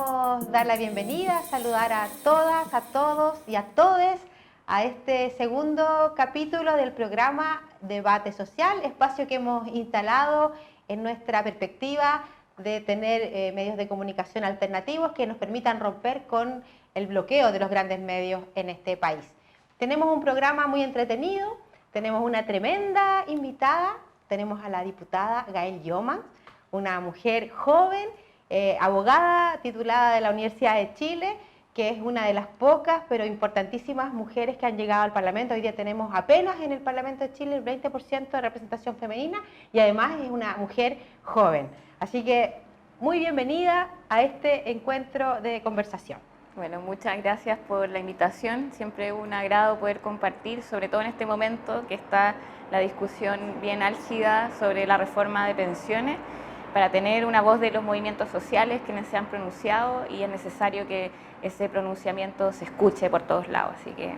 queremos dar la bienvenida, saludar a todas, a todos y a todes a este segundo capítulo del programa Debate Social, espacio que hemos instalado en nuestra perspectiva de tener medios de comunicación alternativos que nos permitan romper con el bloqueo de los grandes medios en este país. Tenemos un programa muy entretenido, tenemos una tremenda invitada, tenemos a la diputada Gael Yoman, una mujer joven, abogada titulada de la Universidad de Chile, que es una de las pocas pero importantísimas mujeres que han llegado al Parlamento. Hoy día tenemos apenas en el Parlamento de Chile el 20% de representación femenina y además es una mujer joven. Así que muy bienvenida a este encuentro de conversación. Bueno, muchas gracias por la invitación. Siempre es un agrado poder compartir, sobre todo en este momento que está la discusión bien álgida sobre la reforma de pensiones, para tener una voz de los movimientos sociales quienes se han pronunciado, y es necesario que ese pronunciamiento se escuche por todos lados. Así que,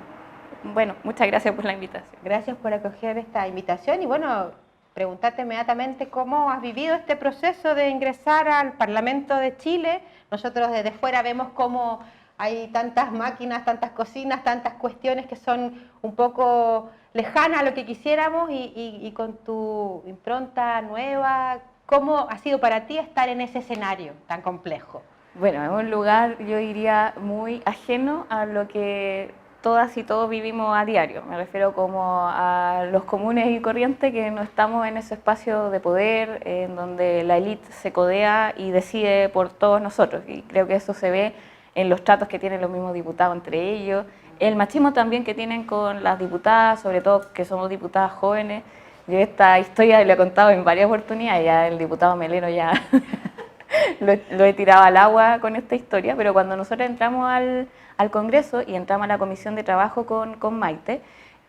bueno, muchas gracias por la invitación. Gracias por acoger esta invitación y, bueno, preguntarte inmediatamente cómo has vivido este proceso de ingresar al Parlamento de Chile. Nosotros desde fuera vemos cómo hay tantas máquinas, tantas cocinas, tantas cuestiones que son un poco lejanas a lo que quisiéramos y con tu impronta nueva, ¿cómo ha sido para ti estar en ese escenario tan complejo? Bueno, es un lugar, yo diría, muy ajeno a lo que todas y todos vivimos a diario. Me refiero como a los comunes y corrientes que no estamos en ese espacio de poder en donde la élite se codea y decide por todos nosotros. Y creo que eso se ve en los tratos que tienen los mismos diputados entre ellos, el machismo también que tienen con las diputadas, sobre todo que somos diputadas jóvenes. Yo esta historia lo he contado en varias oportunidades, ya el diputado Melero ya lo he tirado al agua con esta historia, pero cuando nosotros entramos al Congreso y entramos a la Comisión de Trabajo con Maite,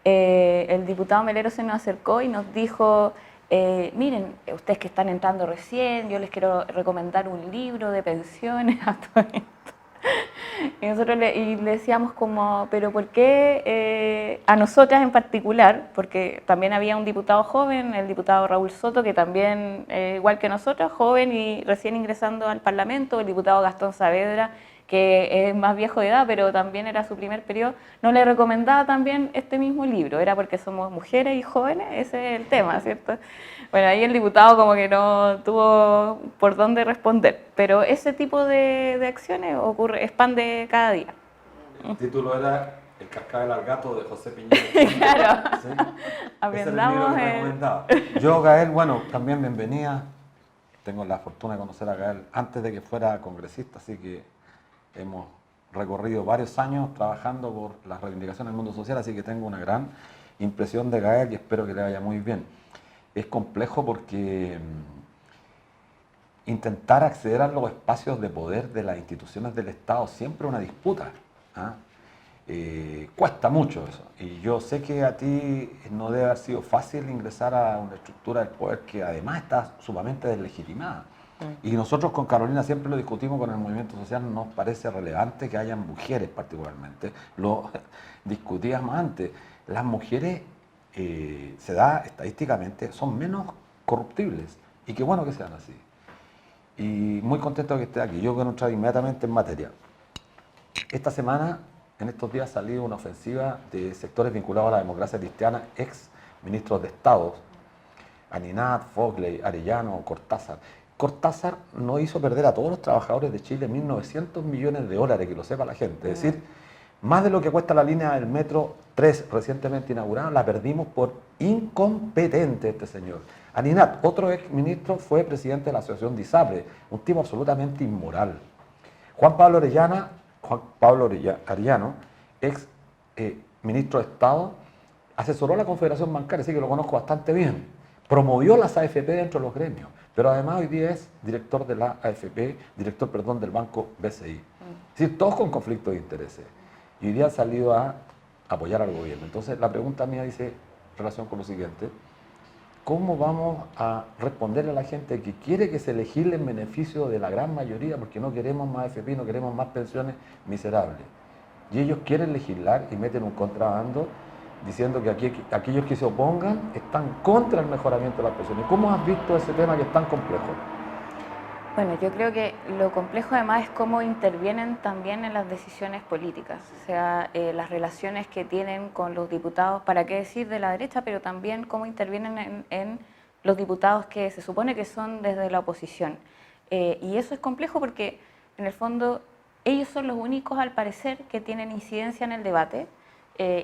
el diputado Melero se nos acercó y nos dijo, miren, ustedes que están entrando recién, yo les quiero recomendar un libro de pensiones a todo esto. Y nosotros le decíamos como, pero ¿por qué a nosotras en particular? Porque también había un diputado joven, el diputado Raúl Soto, que también, igual que nosotros, joven y recién ingresando al Parlamento, el diputado Gastón Saavedra, que es más viejo de edad, pero también era su primer periodo, no le recomendaba también este mismo libro, era porque somos mujeres y jóvenes, ese es el tema, ¿cierto? Bueno, ahí el diputado como que no tuvo por dónde responder, pero ese tipo de acciones es pan de cada día. El título era El cascabel al gato de José Piñera. Claro, ¿Sí? aprendamos. Yo, Gael, bueno, también bienvenida. Tengo la fortuna de conocer a Gael antes de que fuera congresista, así que hemos recorrido varios años trabajando por las reivindicaciones del mundo social, así que tengo una gran impresión de Gael y espero que le vaya muy bien. Es complejo porque intentar acceder a los espacios de poder de las instituciones del Estado siempre es una disputa. Cuesta mucho eso. Y yo sé que a ti no debe haber sido fácil ingresar a una estructura del poder que además está sumamente deslegitimada. Y nosotros con Carolina siempre lo discutimos con el movimiento social, nos parece relevante que hayan mujeres particularmente. Lo discutíamos antes. Las mujeres, se da estadísticamente, son menos corruptibles. Y qué bueno que sean así. Y muy contento de que esté aquí. Yo quiero entrar inmediatamente en materia. Esta semana, en estos días, ha salido una ofensiva de sectores vinculados a la democracia cristiana, ex ministros de Estado, Aninat, Fogley, Arellano, Cortázar. Cortázar no hizo perder a todos los trabajadores de Chile 1.900 millones de dólares, que lo sepa la gente. Es decir, más de lo que cuesta la línea del Metro 3 recientemente inaugurada, la perdimos por incompetente este señor. Aninat, otro ex ministro, fue presidente de la Asociación de ISAPRE, un tipo absolutamente inmoral. Juan Pablo Arellano, ex ministro de Estado, asesoró a la Confederación Bancaria, así que lo conozco bastante bien. Promovió las AFP dentro de los gremios, pero además hoy día es director de la AFP, del Banco BCI. Es decir, todos con conflictos de intereses. Y hoy día han salido a apoyar al gobierno. Entonces, la pregunta mía dice, en relación con lo siguiente, ¿cómo vamos a responderle a la gente que quiere que se legisle en beneficio de la gran mayoría, porque no queremos más AFP, no queremos más pensiones miserables? Y ellos quieren legislar y meten un contrabando diciendo que aquellos que se opongan están contra el mejoramiento de las pensiones. ¿Cómo has visto ese tema que es tan complejo? Bueno, yo creo que lo complejo además es cómo intervienen también en las decisiones políticas, o sea, las relaciones que tienen con los diputados, para qué decir de la derecha, pero también cómo intervienen en los diputados que se supone que son desde la oposición. Y eso es complejo porque, en el fondo, ellos son los únicos, al parecer, que tienen incidencia en el debate,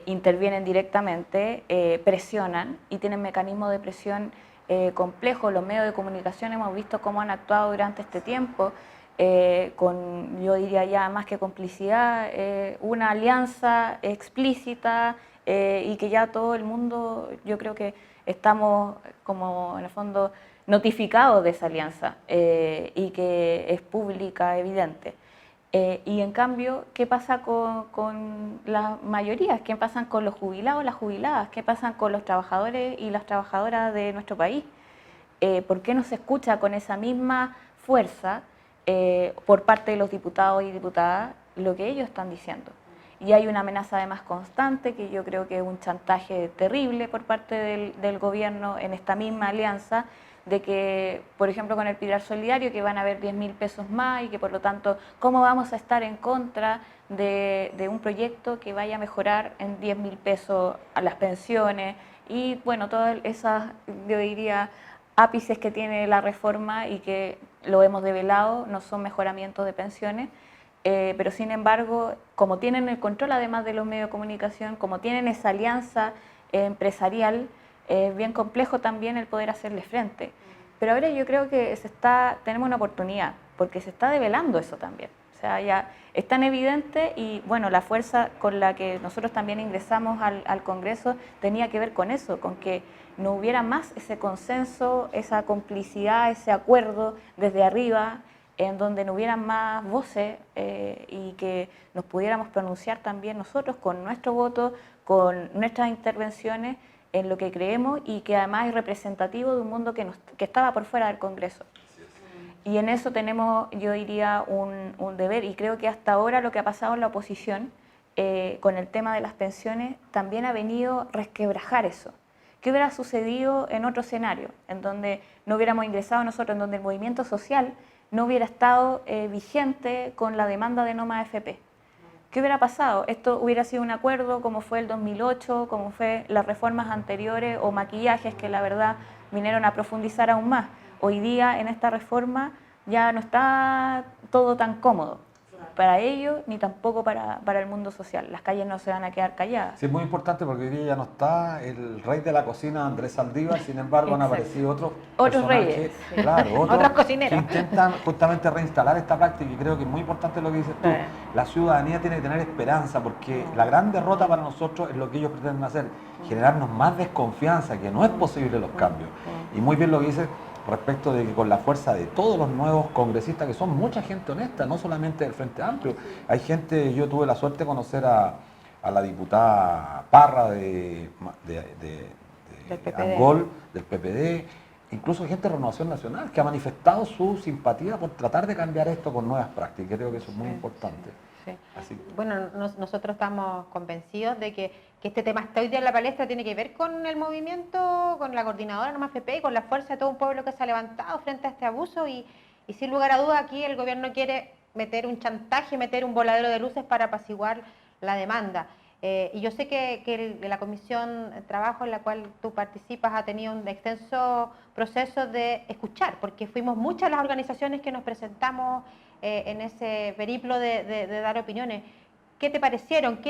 intervienen directamente, presionan y tienen mecanismos de presión complejo. Los medios de comunicación hemos visto cómo han actuado durante este tiempo, con, yo diría ya más que complicidad, una alianza explícita y que ya todo el mundo, yo creo que estamos como en el fondo notificados de esa alianza y que es pública, evidente. Y en cambio, ¿qué pasa con las mayorías? ¿Qué pasa con los jubilados, las jubiladas? ¿Qué pasa con los trabajadores y las trabajadoras de nuestro país? ¿Por qué no se escucha con esa misma fuerza por parte de los diputados y diputadas lo que ellos están diciendo? Y hay una amenaza además constante, que yo creo que es un chantaje terrible por parte del gobierno en esta misma alianza, de que, por ejemplo, con el Pilar Solidario, que van a haber 10.000 pesos más y que por lo tanto, ¿cómo vamos a estar en contra de un proyecto que vaya a mejorar en 10.000 pesos a las pensiones? Y bueno, todas esas, yo diría, ápices que tiene la reforma y que lo hemos develado, no son mejoramientos de pensiones, pero sin embargo, como tienen el control además de los medios de comunicación, como tienen esa alianza empresarial, es bien complejo también el poder hacerle frente. Pero ahora yo creo que tenemos una oportunidad, porque se está develando eso también. O sea, ya es tan evidente y bueno, la fuerza con la que nosotros también ingresamos al Congreso tenía que ver con eso, con que no hubiera más ese consenso, esa complicidad, ese acuerdo desde arriba, en donde no hubieran más voces y que nos pudiéramos pronunciar también nosotros con nuestro voto, con nuestras intervenciones en lo que creemos y que además es representativo de un mundo que estaba por fuera del Congreso. Y en eso tenemos, yo diría, un deber, y creo que hasta ahora lo que ha pasado en la oposición con el tema de las pensiones también ha venido a resquebrajar eso. ¿Qué hubiera sucedido en otro escenario, en donde no hubiéramos ingresado nosotros, en donde el movimiento social no hubiera estado vigente con la demanda de no más AFP? ¿Qué hubiera pasado? Esto hubiera sido un acuerdo como fue el 2008, como fue las reformas anteriores o maquillajes que la verdad vinieron a profundizar aún más. Hoy día en esta reforma ya no está todo tan cómodo para ellos ni tampoco para el mundo social. Las calles no se van a quedar calladas. Sí, es muy importante porque hoy día ya no está el rey de la cocina, Andrés Saldívar, sin embargo han aparecido otros reyes, claro, otros cocineros que intentan justamente reinstalar esta práctica, y creo que es muy importante lo que dices tú. La ciudadanía tiene que tener esperanza, porque la gran derrota para nosotros es lo que ellos pretenden hacer, generarnos más desconfianza, que no es posible los cambios. Y muy bien lo que dices respecto de que con la fuerza de todos los nuevos congresistas, que son mucha gente honesta, no solamente del Frente Amplio. Hay gente, yo tuve la suerte de conocer a la diputada Parra de Angol, del PPD, incluso gente de Renovación Nacional, que ha manifestado su simpatía por tratar de cambiar esto con nuevas prácticas. Creo que eso es muy importante. Sí. Así. Bueno, nosotros estamos convencidos de que este tema está hoy día en la palestra, tiene que ver con el movimiento, con la coordinadora No Más PP y con la fuerza de todo un pueblo que se ha levantado frente a este abuso y sin lugar a dudas aquí el gobierno quiere meter un chantaje, meter un voladero de luces para apaciguar la demanda. Y yo sé que la Comisión de Trabajo en la cual tú participas ha tenido un extenso proceso de escuchar, porque fuimos muchas las organizaciones que nos presentamos en ese periplo de dar opiniones. ¿Qué te parecieron?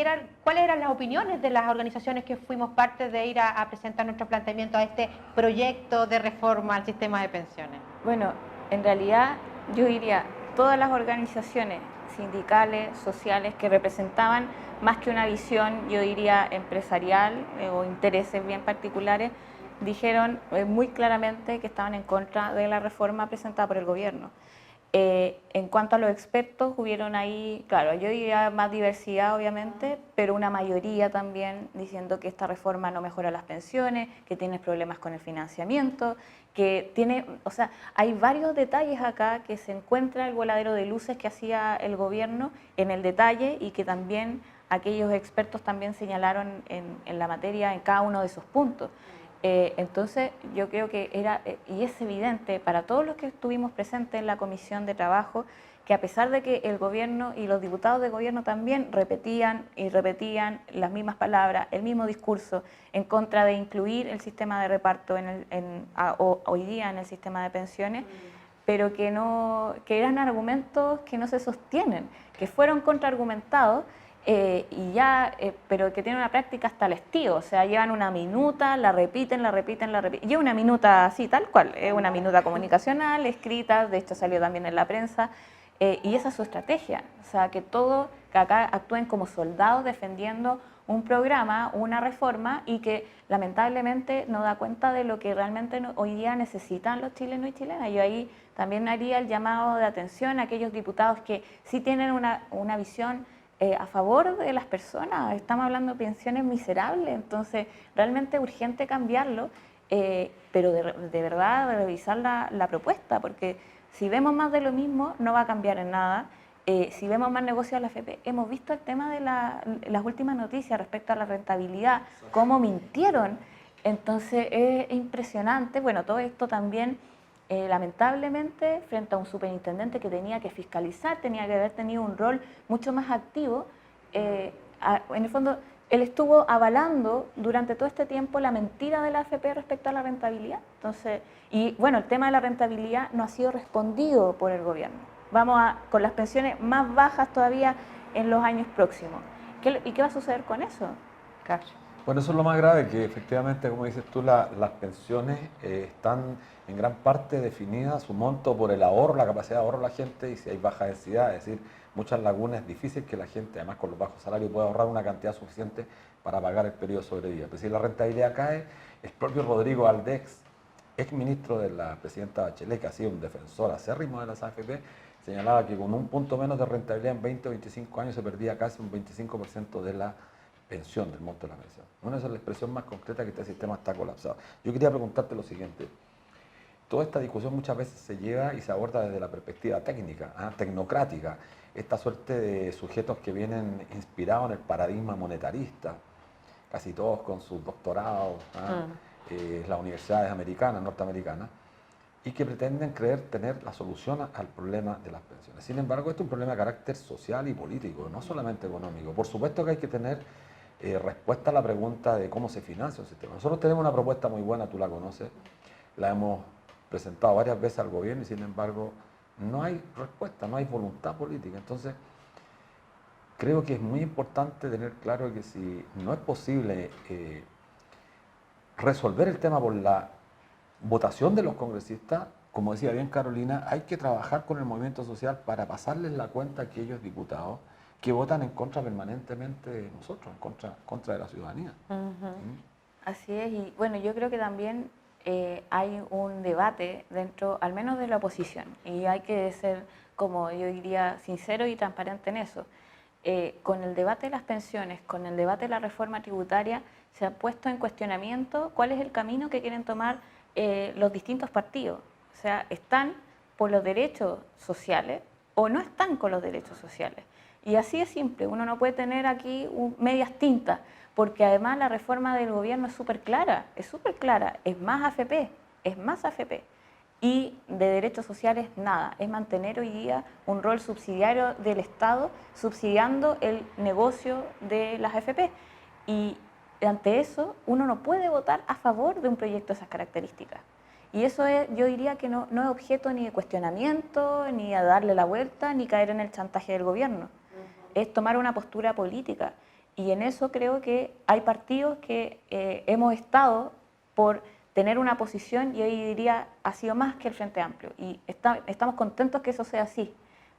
¿Cuáles eran las opiniones de las organizaciones que fuimos parte de ir a presentar nuestro planteamiento a este proyecto de reforma al sistema de pensiones? Bueno, en realidad yo diría, todas las organizaciones sindicales, sociales, que representaban más que una visión, yo diría, empresarial o intereses bien particulares, dijeron muy claramente que estaban en contra de la reforma presentada por el gobierno. En cuanto a los expertos, hubieron ahí, claro, yo diría más diversidad obviamente, pero una mayoría también diciendo que esta reforma no mejora las pensiones, que tiene problemas con el financiamiento, que tiene, o sea, hay varios detalles acá que se encuentra el voladero de luces que hacía el gobierno en el detalle y que también aquellos expertos también señalaron en la materia en cada uno de esos puntos. Entonces yo creo que y es evidente para todos los que estuvimos presentes en la Comisión de Trabajo, que a pesar de que el gobierno y los diputados de gobierno también repetían y repetían las mismas palabras, el mismo discurso en contra de incluir el sistema de reparto hoy día en el sistema de pensiones, pero que eran argumentos que no se sostienen, que fueron contraargumentados, pero que tienen una práctica hasta el estío, o sea, llevan una minuta, la repiten, lleva una minuta así, tal cual, una minuta comunicacional, escrita, de hecho salió también en la prensa, y esa es su estrategia, o sea, que acá actúen como soldados defendiendo un programa, una reforma, y que lamentablemente no da cuenta de lo que realmente hoy día necesitan los chilenos y chilenas. Yo ahí también haría el llamado de atención a aquellos diputados que sí tienen una visión a favor de las personas. Estamos hablando de pensiones miserables, entonces realmente es urgente cambiarlo, pero de verdad revisar la propuesta, porque si vemos más de lo mismo no va a cambiar en nada. Si vemos más negocios a la AFP, hemos visto el tema de las últimas noticias respecto a la rentabilidad, cómo mintieron. Entonces es impresionante. Bueno, todo esto también, lamentablemente, frente a un superintendente que tenía que fiscalizar, tenía que haber tenido un rol mucho más activo. En el fondo, él estuvo avalando durante todo este tiempo la mentira de la AFP respecto a la rentabilidad. Entonces, y bueno, el tema de la rentabilidad no ha sido respondido por el gobierno. Vamos con las pensiones más bajas todavía en los años próximos. ¿Y qué va a suceder con eso? Claro. Bueno, eso es lo más grave, que efectivamente, como dices tú, las pensiones están en gran parte definidas, su monto por el ahorro, la capacidad de ahorro de la gente, y si hay baja densidad, es decir, muchas lagunas, es difícil que la gente, además con los bajos salarios, pueda ahorrar una cantidad suficiente para pagar el periodo de sobrevida. Pero si la rentabilidad cae, el propio Rodrigo Aldex, ex ministro de la presidenta Bachelet, que ha sido un defensor acérrimo de las AFP, señalaba que con un punto menos de rentabilidad en 20 o 25 años se perdía casi un 25% de la pensión, del monto de la pensión. Bueno, esa es la expresión más concreta que este sistema está colapsado. Yo quería preguntarte lo siguiente. Toda esta discusión muchas veces se lleva y se aborda desde la perspectiva técnica, tecnocrática, esta suerte de sujetos que vienen inspirados en el paradigma monetarista, casi todos con sus doctorados, las universidades americanas, norteamericanas, y que pretenden tener la solución al problema de las pensiones. Sin embargo, esto es un problema de carácter social y político, no solamente económico. Por supuesto que hay que tener respuesta a la pregunta de cómo se financia un sistema. Nosotros tenemos una propuesta muy buena, tú la conoces, la hemos presentado varias veces al gobierno y sin embargo no hay respuesta, no hay voluntad política. Entonces, creo que es muy importante tener claro que si no es posible resolver el tema por la votación de los congresistas, como decía bien Carolina, hay que trabajar con el movimiento social para pasarles la cuenta a aquellos diputados que votan en contra permanentemente de nosotros, en contra de la ciudadanía. Así es, y bueno, yo creo que también hay un debate dentro, al menos de la oposición, y hay que ser, como yo diría, sincero y transparente en eso. Con el debate de las pensiones, con el debate de la reforma tributaria, se ha puesto en cuestionamiento cuál es el camino que quieren tomar los distintos partidos. O sea, ¿están por los derechos sociales o no están con los derechos sociales? Y así es simple, uno no puede tener aquí medias tintas, porque además la reforma del gobierno es súper clara, es más AFP, y de derechos sociales nada, es mantener hoy día un rol subsidiario del Estado, subsidiando el negocio de las AFP. Y ante eso, uno no puede votar a favor de un proyecto de esas características. Y eso yo diría que no es objeto ni de cuestionamiento, ni a darle la vuelta, ni caer en el chantaje del gobierno. Es tomar una postura política. Y en eso creo que hay partidos que hemos estado por tener una posición, y hoy diría ha sido más que el Frente Amplio. Y estamos contentos que eso sea así,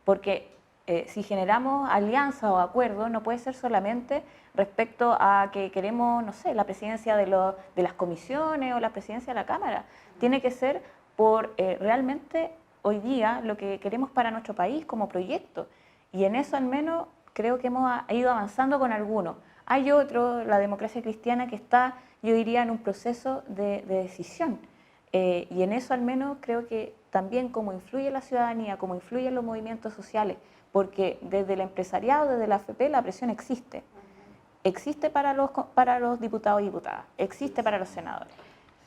porque si generamos alianzas o acuerdos, no puede ser solamente respecto a que queremos, no sé, la presidencia de las comisiones o la presidencia de la Cámara. Tiene que ser por realmente hoy día lo que queremos para nuestro país como proyecto. Y en eso al menos creo que hemos ido avanzando con algunos. Hay otro, la democracia cristiana, que está, yo diría, en un proceso de decisión. Y en eso al menos creo que también como influye la ciudadanía, como influyen los movimientos sociales, porque desde el empresariado, desde la AFP, la presión existe. Existe para los diputados y diputadas, existe para los senadores.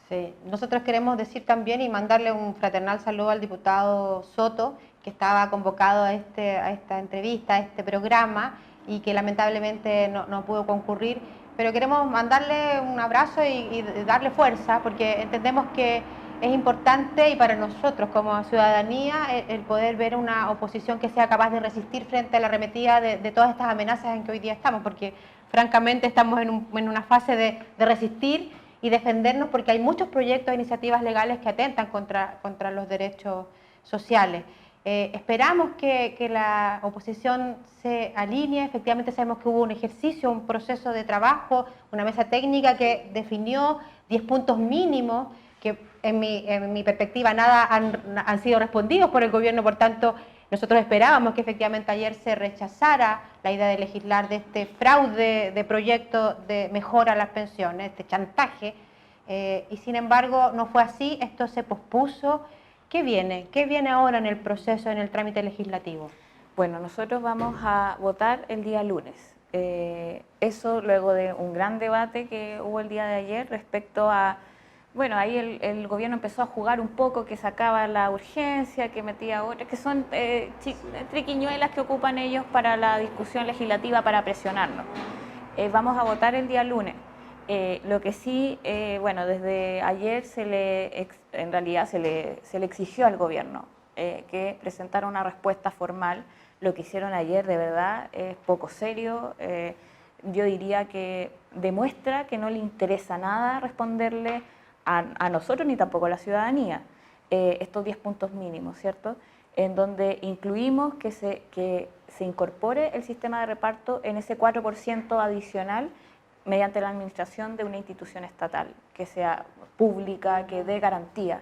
Sí, nosotros queremos decir también y mandarle un fraternal saludo al diputado Soto, que estaba convocado a esta entrevista, a este programa, y que lamentablemente no pudo concurrir, pero queremos mandarle un abrazo y darle fuerza, porque entendemos que es importante y para nosotros como ciudadanía el poder ver una oposición que sea capaz de resistir frente a la arremetida de todas estas amenazas en que hoy día estamos, porque francamente estamos en una fase de resistir y defendernos, porque hay muchos proyectos e iniciativas legales que atentan contra los derechos sociales. Esperamos que la oposición se alinee. Efectivamente sabemos que hubo un ejercicio, un proceso de trabajo, una mesa técnica que definió 10 puntos mínimos, que en mi perspectiva nada han sido respondidos por el gobierno, por tanto nosotros esperábamos que efectivamente ayer se rechazara la idea de legislar de este fraude de proyecto de mejora a las pensiones, este chantaje, y sin embargo no fue así, esto se pospuso. ¿Qué viene? ¿Qué viene ahora en el proceso, en el trámite legislativo? Bueno, nosotros vamos a votar el día lunes. Eso luego de un gran debate que hubo el día de ayer respecto a... Bueno, ahí el gobierno empezó a jugar un poco, que sacaba la urgencia, que metía otras, que son triquiñuelas que ocupan ellos para la discusión legislativa, para presionarnos. Vamos a votar el día lunes. Lo que sí, bueno, desde ayer en realidad se le exigió al gobierno que presentara una respuesta formal. Lo que hicieron ayer de verdad es poco serio. Yo diría que demuestra que no le interesa nada responderle a nosotros ni tampoco a la ciudadanía estos 10 puntos mínimos, ¿cierto? En donde incluimos que se incorpore el sistema de reparto en ese 4% adicional mediante la administración de una institución estatal, que sea pública, que dé garantía.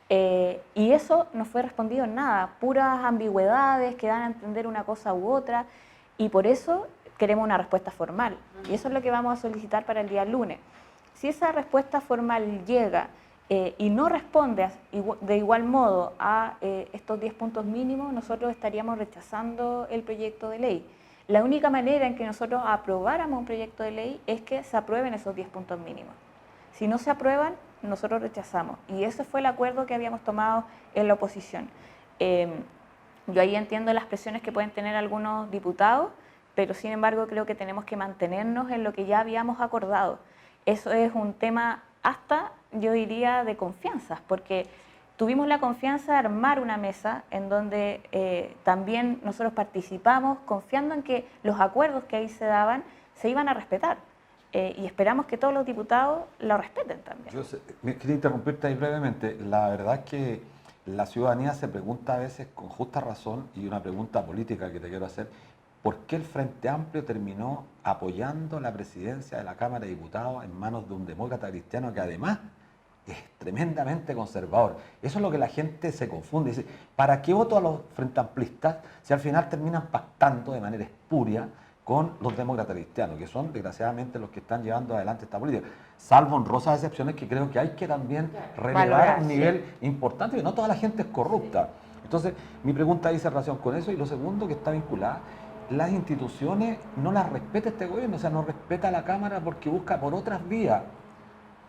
Y eso no fue respondido en nada, puras ambigüedades que dan a entender una cosa u otra, y por eso queremos una respuesta formal. Y eso es lo que vamos a solicitar para el día lunes. Si esa respuesta formal llega y no responde de igual modo a estos 10 puntos mínimos, nosotros estaríamos rechazando el proyecto de ley. La única manera en que nosotros aprobáramos un proyecto de ley es que se aprueben esos 10 puntos mínimos. Si no se aprueban, nosotros rechazamos. Y ese fue el acuerdo que habíamos tomado en la oposición. Yo ahí entiendo las presiones que pueden tener algunos diputados, pero sin embargo creo que tenemos que mantenernos en lo que ya habíamos acordado. Eso es un tema hasta, yo diría, de confianza, porque tuvimos la confianza de armar una mesa en donde también nosotros participamos confiando en que los acuerdos que ahí se daban se iban a respetar. Y esperamos que todos los diputados lo respeten también. Yo quería interrumpirte ahí brevemente. La verdad es que la ciudadanía se pregunta a veces con justa razón, y una pregunta política que te quiero hacer, ¿por qué el Frente Amplio terminó apoyando la presidencia de la Cámara de Diputados en manos de un demócrata cristiano que además es tremendamente conservador? Eso es lo que la gente se confunde. Dice, ¿para qué voto a los frente amplistas si al final terminan pactando de manera espuria con los demócratas cristianos, que son desgraciadamente los que están llevando adelante esta política? Salvo honrosas excepciones que creo que hay que también relevar a un nivel importante, que no toda la gente es corrupta. Entonces, mi pregunta dice en relación con eso, y lo segundo que está vinculada, las instituciones no las respeta este gobierno, o sea, no respeta a la Cámara porque busca por otras vías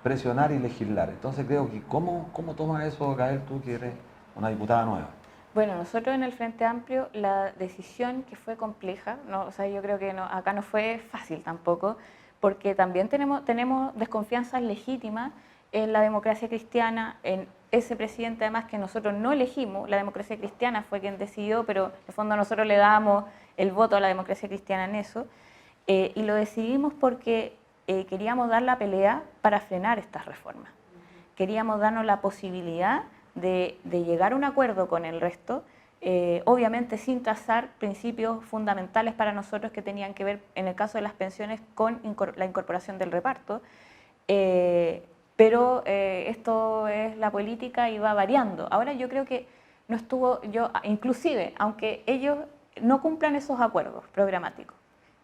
presionar y legislar. Entonces creo que, ¿cómo tomas eso, Gael, tú que eres una diputada nueva? Bueno, nosotros en el Frente Amplio la decisión que fue compleja, ¿no? O sea, yo creo que acá no fue fácil tampoco, porque también tenemos desconfianzas legítimas en la democracia cristiana, en ese presidente además que nosotros no elegimos. La democracia cristiana fue quien decidió, pero en el fondo nosotros le damos el voto a la democracia cristiana en eso, y lo decidimos porque queríamos dar la pelea para frenar estas reformas. Queríamos darnos la posibilidad de llegar a un acuerdo con el resto, obviamente sin trazar principios fundamentales para nosotros que tenían que ver, en el caso de las pensiones, con la incorporación del reparto, pero esto es la política y va variando. Ahora yo creo que no estuvo, inclusive, aunque ellos no cumplan esos acuerdos programáticos,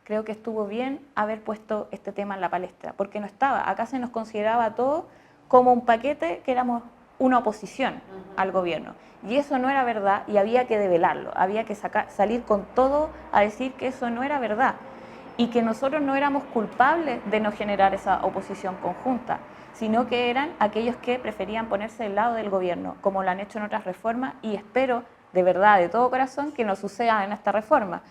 creo que estuvo bien haber puesto este tema en la palestra, porque no estaba, acá se nos consideraba todo como un paquete que éramos una oposición al gobierno, y eso no era verdad y había que develarlo, había que salir con todo a decir que eso no era verdad y que nosotros no éramos culpables de no generar esa oposición conjunta, sino que eran aquellos que preferían ponerse del lado del gobierno, como lo han hecho en otras reformas, y espero de verdad, de todo corazón, que no suceda en esta reforma.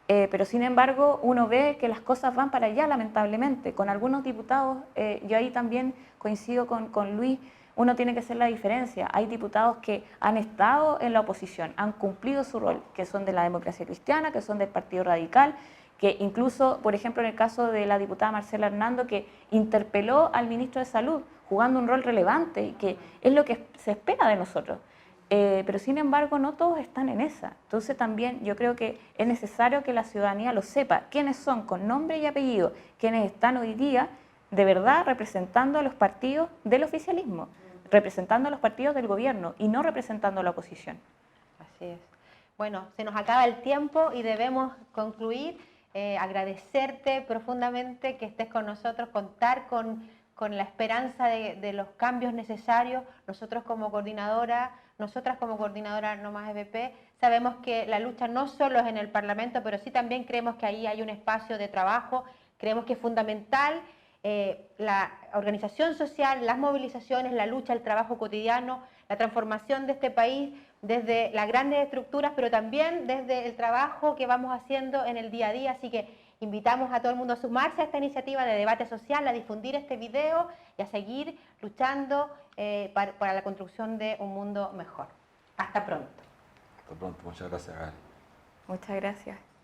Pero sin embargo, uno ve que las cosas van para allá, lamentablemente. Con algunos diputados, yo ahí también coincido con Luis, uno tiene que hacer la diferencia. Hay diputados que han estado en la oposición, han cumplido su rol, que son de la Democracia Cristiana, que son del Partido Radical, que incluso, por ejemplo, en el caso de la diputada Marcela Hernando, que interpeló al ministro de Salud, jugando un rol relevante, y que es lo que se espera de nosotros. Pero sin embargo no todos están en esa. Entonces también yo creo que es necesario que la ciudadanía lo sepa, quiénes son con nombre y apellido, quiénes están hoy día de verdad representando a los partidos del oficialismo, representando a los partidos del gobierno y no representando a la oposición. Así es. Bueno, se nos acaba el tiempo y debemos concluir. Agradecerte profundamente que estés con nosotros, contar con la esperanza de los cambios necesarios. Nosotras como coordinadora No Más EPP, sabemos que la lucha no solo es en el Parlamento, pero sí también creemos que ahí hay un espacio de trabajo. Creemos que es fundamental la organización social, las movilizaciones, la lucha, el trabajo cotidiano, la transformación de este país desde las grandes estructuras, pero también desde el trabajo que vamos haciendo en el día a día. Así que invitamos a todo el mundo a sumarse a esta iniciativa de debate social, a difundir este video y a seguir luchando para la construcción de un mundo mejor. Hasta pronto. Hasta pronto, muchas gracias, Gaby. Muchas gracias.